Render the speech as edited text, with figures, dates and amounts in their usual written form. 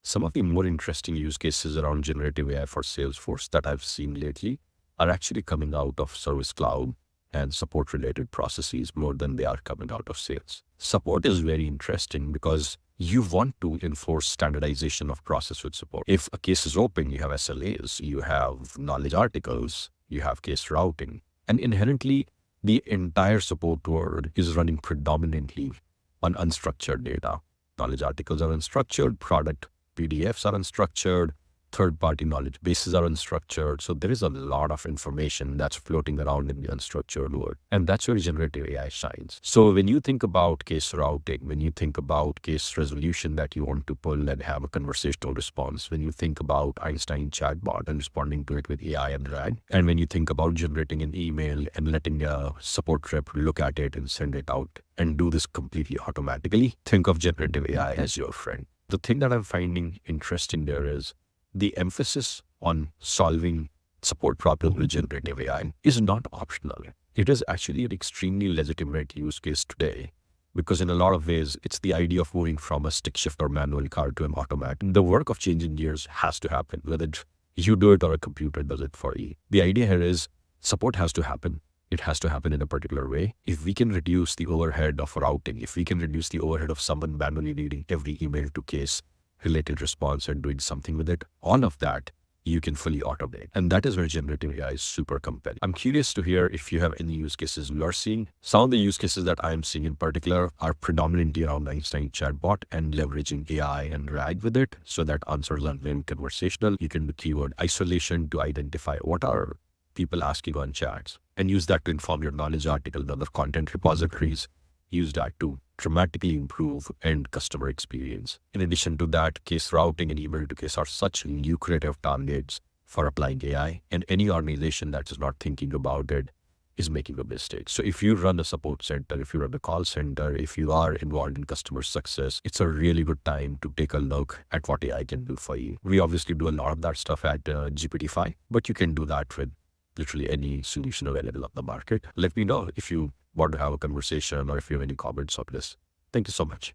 Some of the more interesting use cases around generative AI for Salesforce that I've seen lately are actually coming out of Service Cloud and support related processes more than they are coming out of sales. Support is very interesting because you want to enforce standardization of process with support. If a case is open, you have SLAs, you have knowledge articles, you have case routing, and inherently the entire support world is running predominantly on unstructured data. Knowledge articles are unstructured, product PDFs are unstructured, third-party knowledge bases are unstructured. So there is a lot of information that's floating around in the unstructured world. And that's where generative AI shines. So when you think about case routing, when you think about case resolution that you want to pull and have a conversational response, when you think about Einstein chatbot and responding to it with AI and RAG, and when you think about generating an email and letting a support rep look at it and send it out and do this completely automatically, think of generative AI as your friend. The thing that I'm finding interesting there is the emphasis on solving support problems with generative AI is not optional. It is actually an extremely legitimate use case today because in a lot of ways, it's the idea of moving from a stick shift or manual car to an automatic. The work of changing gears has to happen, whether you do it or a computer does it for you. The idea here is support has to happen. It has to happen in a particular way. If we can reduce the overhead of routing, if we can reduce the overhead of someone manually reading every email to case related response and doing something with it, all of that you can fully automate. And that is where generative AI is super compelling. I'm curious to hear if you have any use cases you are seeing. Some of the use cases that I'm seeing in particular are predominantly around Einstein chatbot and leveraging AI and RAG with it so that answers are very conversational. You can do keyword isolation to identify what are people asking on chats and use that to inform your knowledge article and other content repositories. Use that to dramatically improve end customer experience. In addition to that, case routing and email to case are such lucrative targets for applying AI, and any organization that is not thinking about it is making a mistake. So if you run a support center, if you run a call center, if you are involved in customer success, it's a really good time to take a look at what AI can do for you. We obviously do a lot of that stuff at GPTfy, but you can do that with literally any solution available on the market. Let me know if you want to have a conversation or if you have any comments on this. Thank you so much.